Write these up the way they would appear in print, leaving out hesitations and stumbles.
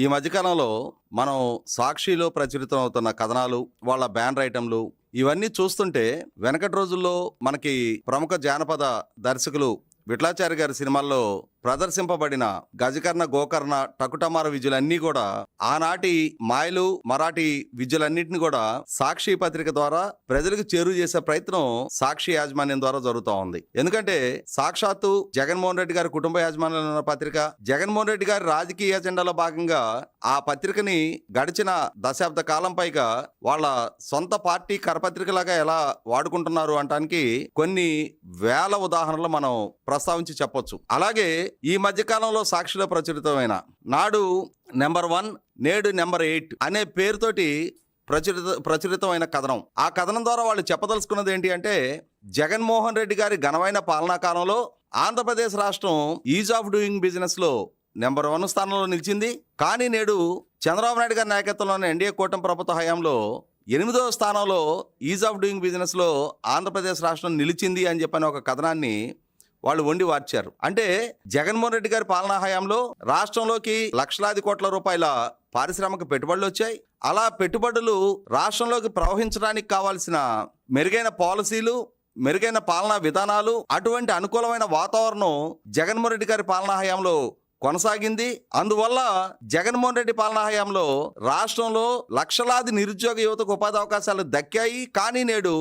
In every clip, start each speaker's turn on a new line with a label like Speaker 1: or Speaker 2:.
Speaker 1: ఈ మధ్యకాలంలో మనం సాక్షిలో ప్రచురితం అవుతున్న కథనాలు, వాళ్ళ బ్యానర్ ఐటెంలు ఇవన్నీ చూస్తుంటే వెనకటి రోజుల్లో మనకి ప్రముఖ జానపద దర్శకులు విఠలాచారి గారి సినిమాల్లో ప్రదర్శింపబడిన గజకర్ణ, గోకర్ణ, టకుటమార విద్యలన్నీ కూడా ఆనాటి మాయలు, మరాఠీ విద్యలన్నింటినీ కూడా సాక్షి పత్రిక ద్వారా ప్రజలకు చేరువ చేసే ప్రయత్నం సాక్షి యాజమాన్యం ద్వారా జరుగుతూ ఉంది. ఎందుకంటే సాక్షాత్తు జగన్మోహన్ రెడ్డి గారి కుటుంబ యాజమాన్యంలో ఉన్న పత్రిక, జగన్మోహన్ రెడ్డి గారి రాజకీయ ఎజెండాలో భాగంగా ఆ పత్రికని గడిచిన దశాబ్ద కాలం పైగా వాళ్ళ సొంత పార్టీ కరపత్రికలాగా ఎలా వాడుకుంటున్నారు అనడానికి కొన్ని వేల ఉదాహరణలు మనం ప్రస్తావించి చెప్పొచ్చు. అలాగే ఈ మధ్య కాలంలో సాక్షిలో ప్రచురితమైన నాడు నెంబర్ 1 నేడు నెంబర్ 8 అనే పేరుతోటి ప్రచురితమైన కథనం. ఆ కథనం ద్వారా వాళ్ళు చెప్పదలుచుకున్నది ఏంటి అంటే, జగన్మోహన్ రెడ్డి గారి ఘనమైన పాలనా కాలంలో ఆంధ్రప్రదేశ్ రాష్ట్రం ఈజ్ ఆఫ్ డూయింగ్ బిజినెస్ లో నెంబర్ 1 స్థానంలో నిలిచింది. కానీ నేడు చంద్రబాబు నాయుడు గారి నాయకత్వంలోని ఎన్డీఏ కూటమి ప్రభుత్వ హయాంలో 8వ స్థానంలో ఈజ్ ఆఫ్ డూయింగ్ బిజినెస్ లో ఆంధ్రప్రదేశ్ రాష్ట్రం నిలిచింది అని చెప్పని ఒక కథనాన్ని వాళ్ళు వండి వార్చారు. అంటే జగన్మోహన్ రెడ్డి గారి పాలనా హయాంలో రాష్ట్రంలోకి లక్షలాది కోట్ల రూపాయల పారిశ్రామిక పెట్టుబడులు వచ్చాయి. అలా పెట్టుబడులు రాష్ట్రంలోకి ప్రవహించడానికి కావాల్సిన మెరుగైన పాలసీలు, మెరుగైన పాలనా విధానాలు, అటువంటి అనుకూలమైన వాతావరణం జగన్మోహన్ రెడ్డి గారి పాలనా హయాంలో కొనసాగింది. అందువల్ల జగన్మోహన్ రెడ్డి పాలనా హయాంలో రాష్ట్రంలో లక్షలాది నిరుద్యోగ యువతకు ఉపాధి అవకాశాలు దక్కాయి. కానీ నేడు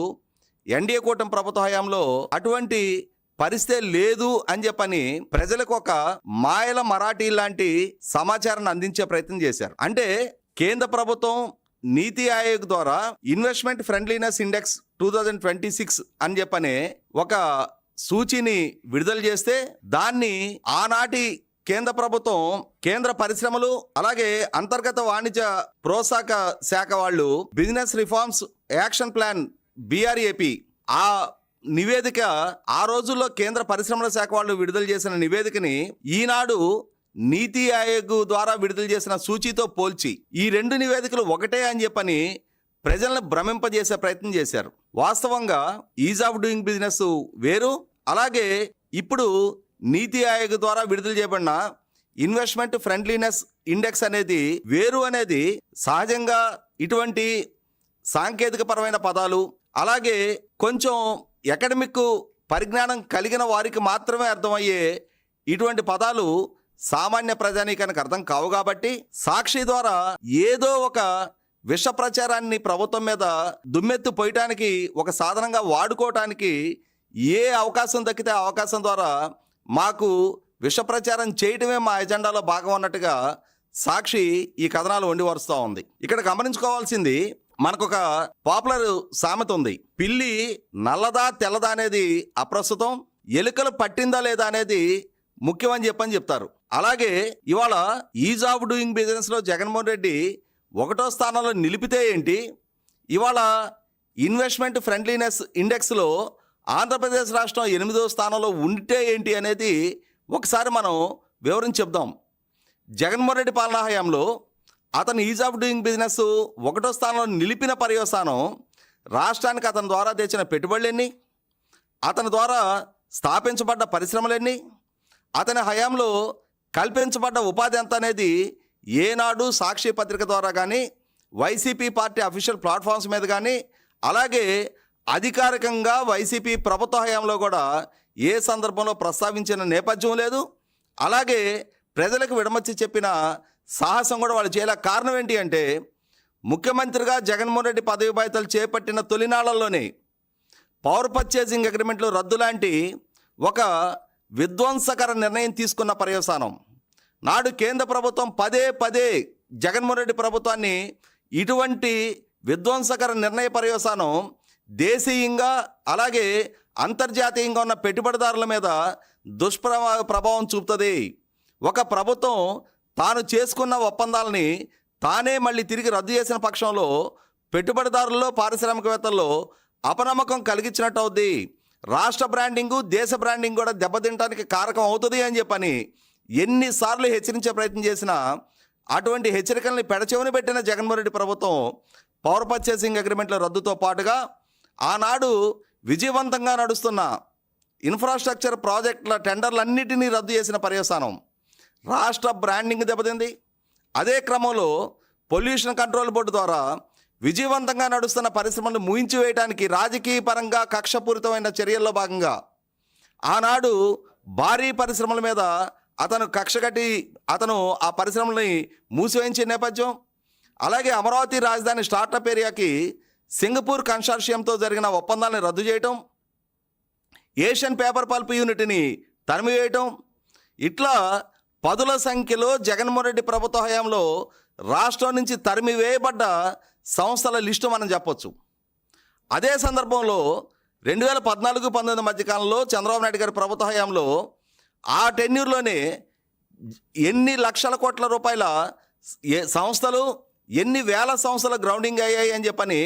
Speaker 1: ఎన్డీఏ కూటమి ప్రభుత్వ హయాంలో అటువంటి పరిస్థితే లేదు అని చెప్పని ప్రజలకు ఒక మాయల మరాఠీ లాంటి సమాచారాన్ని అందించే ప్రయత్నం చేశారు. అంటే కేంద్ర ప్రభుత్వం నీతి ఆయోగ్ ద్వారా ఇన్వెస్ట్మెంట్ ఫ్రెండ్లీనెస్ ఇండెక్స్ 2026 అని చెప్పని ఒక సూచీని విడుదల చేస్తే దాన్ని ఆనాటి కేంద్ర ప్రభుత్వం, కేంద్ర పరిశ్రమలు, అలాగే అంతర్గత వాణిజ్య ప్రోత్సాహక శాఖ వాళ్ళు business reforms action plan BRAP ఆ నివేదిక, ఆ రోజుల్లో కేంద్ర పరిశ్రమల శాఖ వాళ్ళు విడుదల చేసిన నివేదికని ఈనాడు నీతి ఆయోగ్ ద్వారా విడుదల చేసిన సూచీతో పోల్చి ఈ 2 నివేదికలు ఒకటే అని చెప్పని ప్రజలను భ్రమింపజేసే ప్రయత్నం చేశారు. వాస్తవంగా ఈజ్ ఆఫ్ డూయింగ్ బిజినెస్ వేరు, అలాగే ఇప్పుడు నీతి ఆయోగ్ ద్వారా విడుదల చేయబడిన ఇన్వెస్ట్మెంట్ ఫ్రెండ్లీనెస్ ఇండెక్స్ అనేది వేరు అనేది సహజంగా ఇటువంటి సాంకేతిక పరమైన పదాలు, అలాగే కొంచెం అకాడమిక్ పరిజ్ఞానం కలిగిన వారికి మాత్రమే అర్థమయ్యే ఇటువంటి పదాలు సామాన్య ప్రజానీకానికి అర్థం కావు. కాబట్టి సాక్షి ద్వారా ఏదో ఒక విష ప్రచారాన్ని ప్రభుత్వం మీద దుమ్మెత్తు పోయటానికి ఒక సాధనంగా వాడుకోవటానికి ఏ అవకాశం దక్కితే ఆ అవకాశం ద్వారా మాకు విష ప్రచారం చేయటమే మా ఎజెండాలో భాగం అన్నట్టుగా సాక్షి ఈ కథనాలు వండి వరుస్తూ ఉంది. ఇక్కడ గమనించుకోవాల్సింది, మనకొక పాపులర్ సామెత ఉంది, పిల్లి నల్లదా తెల్లదా అనేది అప్రస్తుతం, ఎలుకలు పట్టిందా లేదా అనేది ముఖ్యం అని చెప్తారు. అలాగే ఇవాళ ఈజ్ ఆఫ్ డూయింగ్ బిజినెస్ లో జగన్మోహన్ రెడ్డి 1వ స్థానంలో నిలిపితే ఏంటి, ఇవాళ ఇన్వెస్ట్మెంట్ ఫ్రెండ్లీనెస్ ఇండెక్స్ లో ఆంధ్రప్రదేశ్ రాష్ట్రం 8వ స్థానంలో ఉంటే ఏంటి అనేది ఒకసారి మనం వివరించి చెప్దాం. జగన్మోహన్ రెడ్డి పాలనా హయాంలో అతను ఈజ్ ఆఫ్ డూయింగ్ బిజినెస్ 1వ స్థానంలో నిలిపిన పర్యవసానం రాష్ట్రానికి అతని ద్వారా తెచ్చిన పెట్టుబడులెన్ని, అతని ద్వారా స్థాపించబడ్డ పరిశ్రమలెన్ని, అతని హయాంలో కల్పించబడ్డ ఉపాధి ఎంత అనేది ఏనాడు సాక్షి పత్రిక ద్వారా కానీ, వైసీపీ పార్టీ అఫీషియల్ ప్లాట్ఫామ్స్ మీద కానీ, అలాగే అధికారికంగా వైసీపీ ప్రభుత్వ హయాంలో కూడా ఏ సందర్భంలో ప్రస్తావించిన నేపథ్యం లేదు. అలాగే ప్రజలకు విడమర్చి చెప్పిన సాహసం కూడా వాళ్ళు చేయలే. కారణం ఏంటి అంటే, ముఖ్యమంత్రిగా జగన్మోహన్ రెడ్డి పదవి బాధ్యతలు చేపట్టిన తొలినాళ్లలోనే పవర్ పర్చేసింగ్ అగ్రిమెంట్లు రద్దు లాంటి ఒక విధ్వంసకర నిర్ణయం తీసుకున్న పర్యవసానం నాడు కేంద్ర ప్రభుత్వం పదే జగన్మోహన్ రెడ్డి ప్రభుత్వాన్ని ఇటువంటి విధ్వంసకర నిర్ణయ పర్యవసానం దేశీయంగా అలాగే అంతర్జాతీయంగా ఉన్న పెట్టుబడిదారుల మీద దుష్ప్రభావం చూపుతుంది. ఒక ప్రభుత్వం తాను చేసుకున్న ఒప్పందాలని తానే మళ్ళీ తిరిగి రద్దు చేసిన పక్షంలో పెట్టుబడిదారుల్లో, పారిశ్రామికవేత్తల్లో అపనమ్మకం కలిగించినట్టు అవుద్ది. రాష్ట్ర బ్రాండింగు, దేశ బ్రాండింగ్ కూడా దెబ్బతింటానికి కారకం అవుతుంది అని చెప్పని ఎన్నిసార్లు హెచ్చరించే ప్రయత్నం చేసినా అటువంటి హెచ్చరికల్ని పెడచెవిని పెట్టిన జగన్మోహన్ రెడ్డి ప్రభుత్వం పవర్ పర్చేసింగ్ అగ్రిమెంట్ల రద్దుతో పాటుగా ఆనాడు విజయవంతంగా నడుస్తున్న ఇన్ఫ్రాస్ట్రక్చర్ ప్రాజెక్టుల టెండర్లన్నిటినీ రద్దు చేసిన పర్యవసానం రాష్ట్ర బ్రాండింగ్ దెబ్బతింది. అదే క్రమంలో పొల్యూషన్ కంట్రోల్ బోర్డు ద్వారా విజయవంతంగా నడుస్తున్న పరిశ్రమలను ముయించి వేయడానికి రాజకీయ పరంగా కక్షపూరితమైన చర్యల్లో భాగంగా ఆనాడు భారీ పరిశ్రమల మీద అతను కక్ష కట్టి అతను ఆ పరిశ్రమల్ని మూసివేయించే నేపథ్యం, అలాగే అమరావతి రాజధాని స్టార్టప్ ఏరియాకి సింగపూర్ కన్సార్షియంతో జరిగిన ఒప్పందాలను రద్దు చేయటం, ఏషియన్ పేపర్ పల్ప్ యూనిట్ని తరిమివేయటం, ఇట్లా పదుల సంఖ్యలో జగన్మోహన్ రెడ్డి ప్రభుత్వ హయాంలో రాష్ట్రం నుంచి తరిమివేయబడ్డ సంస్థల లిస్టు మనం చెప్పొచ్చు. అదే సందర్భంలో 2014-19 మధ్యకాలంలో చంద్రబాబు నాయుడు గారి ప్రభుత్వ హయాంలో ఆ టెన్యూర్లోనే ఎన్ని లక్షల కోట్ల రూపాయల సంస్థలు, ఎన్ని వేల సంస్థల గ్రౌండింగ్ అయ్యాయి అని చెప్పని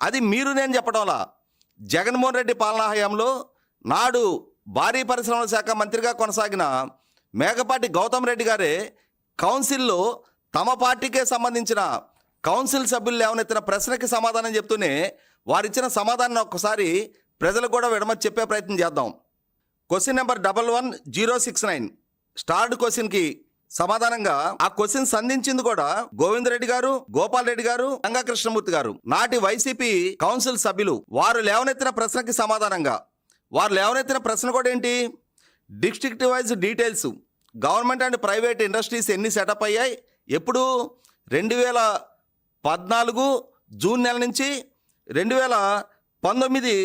Speaker 1: అది మీరు నేను చెప్పడంలా జగన్మోహన్ రెడ్డి పాలనా హయాంలో నాడు భారీ పరిశ్రమల శాఖ మంత్రిగా కొనసాగిన మేకపాటి గౌతమ్ రెడ్డి గారే కౌన్సిల్లో తమ పార్టీకే సంబంధించిన కౌన్సిల్ సభ్యులు లేవనెత్తిన ప్రశ్నకి సమాధానం చెప్తూనే వారిచ్చిన సమాధానం ఒక్కసారి ప్రజలకు కూడా విడమని చెప్పే ప్రయత్నం చేద్దాం. క్వశ్చన్ నెంబర్ 11069 స్టార్డ్ క్వశ్చన్కి సమాధానంగా ఆ క్వశ్చన్ సంధించింది కూడా గోవిందరెడ్డి గారు, గోపాల్ రెడ్డి గారు, రంగా కృష్ణమూర్తి గారు, నాటి వైసీపీ కౌన్సిల్ సభ్యులు. వారు లేవనెత్తిన ప్రశ్నకి సమాధానంగా వారు లేవనెత్తిన ప్రశ్న కూడా ఏంటి, district wise details government and private industries ఎన్ని సెటప్ అయ్యాయి, ఎప్పుడు 2014 జూన్ నెల నుంచి 2019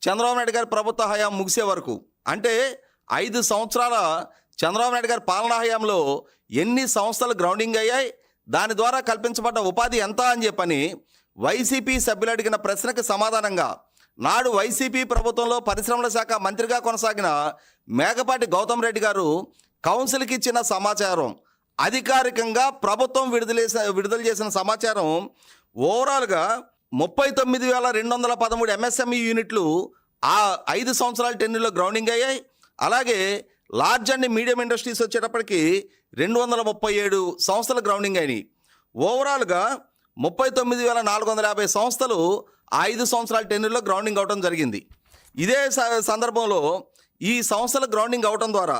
Speaker 1: చంద్రబాబు నాయుడు గారి ప్రభుత్వ హయాం ముగిసే వరకు, అంటే 5 సంవత్సరాల చంద్రబాబు నాయుడు గారి పాలనా హయాంలో ఎన్ని సంస్థలు గ్రౌండింగ్ అయ్యాయి, దాని ద్వారా కల్పించబడ్డ ఉపాధి ఎంత అని చెప్పని వైసీపీ సభ్యులు అడిగిన ప్రశ్నకు సమాధానంగా నాడు వైసీపీ ప్రభుత్వంలో పరిశ్రమల శాఖ మంత్రిగా కొనసాగిన మేకపాటి గౌతమ్ రెడ్డి గారు కౌన్సిల్కి ఇచ్చిన సమాచారం, అధికారికంగా ప్రభుత్వం విడుదల చేసిన సమాచారం ఓవరాల్గా 39,213 ఎంఎస్ఎంఈ యూనిట్లు ఆ 5 సంవత్సరాల టెన్యూర్లో గ్రౌండింగ్ అయ్యాయి. అలాగే లార్జ్ అండ్ మీడియం ఇండస్ట్రీస్ వచ్చేటప్పటికి 237 సంస్థలు గ్రౌండింగ్ అయినాయి. ఓవరాల్గా 39,450 సంస్థలు ఆ 5 సంవత్సరాల టెన్యూర్లో గ్రౌండింగ్ అవడం జరిగింది. ఇదే సందర్భంలో ఈ సంస్థలు గ్రౌండింగ్ అవడం ద్వారా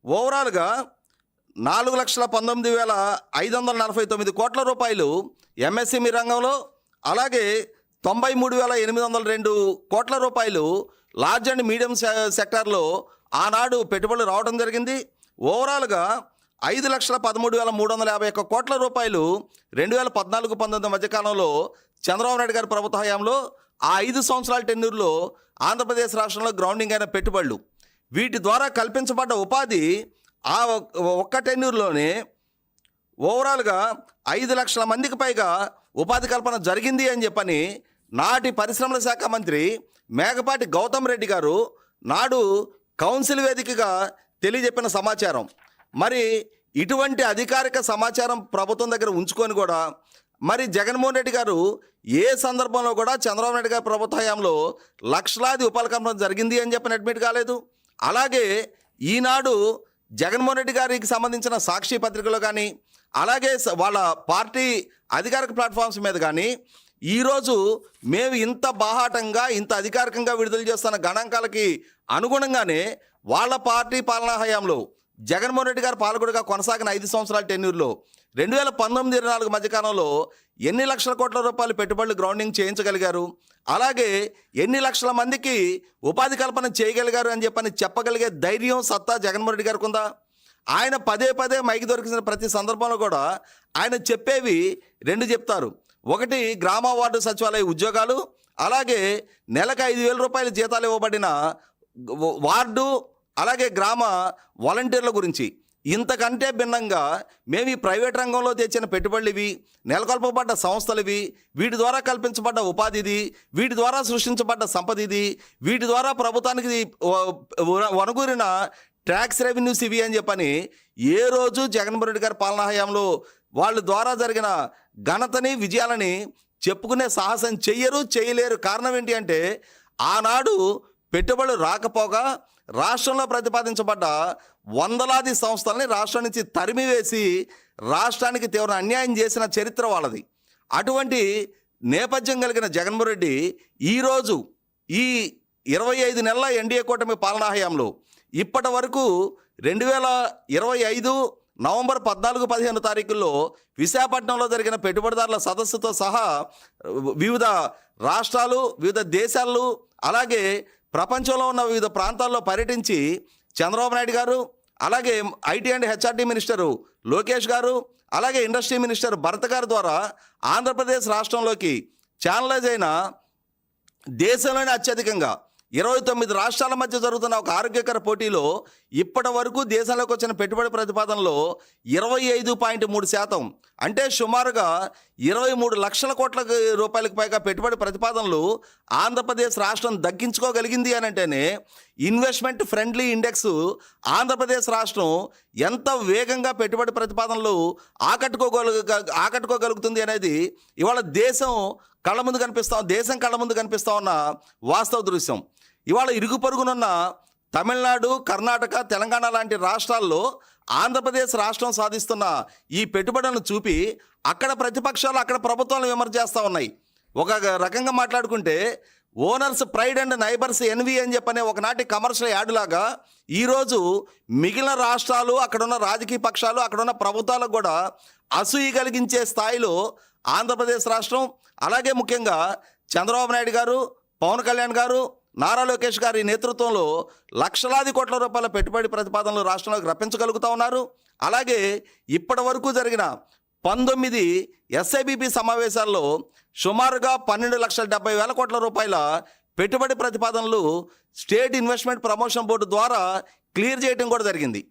Speaker 1: ఓవరాల్గా 4,19,549 కోట్ల రూపాయలు ఎంఎస్ఎంఈ రంగంలో, అలాగే 93,802 కోట్ల రూపాయలు లార్జ్ అండ్ మీడియం సెక్టార్లో ఆనాడు పెట్టుబడులు రావడం జరిగింది. ఓవరాల్గా 5,13,351 కోట్ల రూపాయలు 2014-19 మధ్యకాలంలో చంద్రబాబు నాయుడు గారి ప్రభుత్వ హయాంలో ఆ 5 సంవత్సరాల టెన్యూర్లో ఆంధ్రప్రదేశ్ రాష్ట్రంలో గ్రౌండింగ్ అయిన పెట్టుబడులు, వీటి ద్వారా కల్పించబడ్డ ఉపాధి ఆ ఒక్క టెన్యూర్లోనే ఓవరాల్గా 5 లక్షల మందికి పైగా ఉపాధి కల్పన జరిగింది అని చెప్పని నాటి పరిశ్రమల శాఖ మంత్రి మేకపాటి గౌతమ్ రెడ్డి గారు నాడు కౌన్సిల్ వేదికగా తెలియజెప్పిన సమాచారం. మరి ఇటువంటి అధికారిక సమాచారం ప్రభుత్వం దగ్గర ఉంచుకొని కూడా మరి జగన్మోహన్ రెడ్డి గారు ఏ సందర్భంలో కూడా చంద్రబాబు నాయుడు గారి ప్రభుత్వ హయాంలో లక్షలాది ఉపాధి కల్పన జరిగింది అని చెప్పని అడ్మిట్ కాలేదు. అలాగే ఈనాడు జగన్మోహన్ రెడ్డి గారికి సంబంధించిన సాక్షి పత్రికలో కానీ, అలాగే వాళ్ళ పార్టీ అధికారిక ప్లాట్ఫామ్స్ మీద కానీ ఈరోజు మేము ఇంత బాహాటంగా ఇంత అధికారికంగా విడుదల చేస్తున్న గణాంకాలకి అనుగుణంగానే వాళ్ళ పార్టీ పాలనా హయాంలో జగన్మోహన్ రెడ్డి గారు పాలకుడిగా కొనసాగిన 5 సంవత్సరాల టెన్యూర్లో 2019-24 మధ్యకాలంలో ఎన్ని లక్షల కోట్ల రూపాయలు పెట్టుబడులు గ్రౌండింగ్ చేయించగలిగారు, అలాగే ఎన్ని లక్షల మందికి ఉపాధి కల్పన చేయగలిగారు అని చెప్పగలిగే ధైర్యం, సత్తా జగన్మోహన్ రెడ్డి గారికి ఉందా? ఆయన పదే మైకి దొరికిన ప్రతి సందర్భంలో కూడా ఆయన చెప్పేవి 2 చెప్తారు. ఒకటి గ్రామ వార్డు సచివాలయ ఉద్యోగాలు, అలాగే నెలకు 5,000 రూపాయల జీతాలు ఇవ్వబడిన వార్డు, అలాగే గ్రామ వాలంటీర్ల గురించి. ఇంతకంటే భిన్నంగా మేము ఈ ప్రైవేట్ రంగంలో తెచ్చిన పెట్టుబడులు ఇవి, నెలకొల్పబడ్డ సంస్థలు ఇవి, వీటి ద్వారా కల్పించబడ్డ ఉపాధి ఇది, వీటి ద్వారా సృష్టించబడ్డ సంపద ఇది, వీటి ద్వారా ప్రభుత్వానికి వనగూరిన ట్యాక్స్ రెవెన్యూస్ ఇవి అని చెప్పని ఏ రోజు జగన్మోహన్ రెడ్డి గారి పాలనా హయాంలో వాళ్ళ ద్వారా జరిగిన ఘనతని, విజయాలని చెప్పుకునే సాహసం చేయలేరు. కారణం ఏంటి అంటే ఆనాడు పెట్టుబడులు రాకపోగా రాష్ట్రంలో ప్రతిపాదించబడ్డ వందలాది సంస్థలని రాష్ట్రం నుంచి తరిమివేసి రాష్ట్రానికి తీవ్ర అన్యాయం చేసిన చరిత్ర వాళ్ళది. అటువంటి నేపథ్యం కలిగిన జగన్మోహన్ రెడ్డి ఈరోజు ఈ 25 నెలల ఎన్డీఏ కూటమి పాలనా హయాంలో ఇప్పటి వరకు 2025 నవంబర్ 14-15 తారీఖుల్లో విశాఖపట్నంలో జరిగిన పెట్టుబడిదారుల సదస్సుతో సహా వివిధ రాష్ట్రాలు, వివిధ దేశాలు, అలాగే ప్రపంచంలో ఉన్న వివిధ ప్రాంతాల్లో పర్యటించి చంద్రబాబు నాయుడు గారు, అలాగే IT and HRD minister Lokesh గారు, అలాగే ఇండస్ట్రీ మినిస్టర్ భరత్ గారి ద్వారా ఆంధ్రప్రదేశ్ రాష్ట్రంలోకి ఛానలైజ్ అయిన దేశంలోనే అత్యధికంగా 29 రాష్ట్రాల మధ్య జరుగుతున్న ఒక ఆరోగ్యకర పోటీలో ఇప్పటి వరకు దేశంలోకి వచ్చిన పెట్టుబడి ప్రతిపాదనలో 25.3%, అంటే సుమారుగా 23 లక్షల కోట్ల రూపాయలకు పైగా పెట్టుబడి ప్రతిపాదనలు ఆంధ్రప్రదేశ్ రాష్ట్రం దక్కించుకోగలిగింది అని అంటేనే ఇన్వెస్ట్మెంట్ ఫ్రెండ్లీ ఇండెక్స్ ఆంధ్రప్రదేశ్ రాష్ట్రం ఎంత వేగంగా పెట్టుబడి ప్రతిపాదనలు ఆకట్టుకోగలుగుతుంది అనేది ఇవాళ దేశం కళ్ళ ముందు కనిపిస్తా ఉన్న వాస్తవ దృశ్యం. ఇవాళ ఇరుగు పొరుగునున్న తమిళనాడు, కర్ణాటక, తెలంగాణ లాంటి రాష్ట్రాల్లో ఆంధ్రప్రదేశ్ రాష్ట్రం సాధిస్తున్న ఈ పెట్టుబడులను చూపి అక్కడ ప్రతిపక్షాలు, అక్కడ ప్రభుత్వాలను విమర్శ చేస్తూ ఉన్నాయి. ఒక రకంగా మాట్లాడుకుంటే owner's pride and neighbours envy అని చెప్పనే ఒకనాటి కమర్షియల్ యాడ్ లాగా ఈరోజు మిగిలిన రాష్ట్రాలు, అక్కడున్న రాజకీయ పక్షాలు, అక్కడున్న ప్రభుత్వాలకు కూడా అసూయ కలిగించే స్థాయిలో ఆంధ్రప్రదేశ్ రాష్ట్రం, అలాగే ముఖ్యంగా చంద్రబాబు నాయుడు గారు, పవన్ కళ్యాణ్ గారు, నారా లోకేష్ గారి నేతృత్వంలో లక్షలాది కోట్ల రూపాయల పెట్టుబడి ప్రతిపాదనలు రాష్ట్రంలోకి రప్పించగలుగుతూ ఉన్నారు. అలాగే ఇప్పటి వరకు జరిగిన 19 ఎస్ఐబిపి సమావేశాల్లో సుమారుగా 12,70,000 కోట్ల రూపాయల పెట్టుబడి ప్రతిపాదనలు స్టేట్ ఇన్వెస్ట్మెంట్ ప్రమోషన్ బోర్డు ద్వారా క్లియర్ చేయడం కూడా జరిగింది.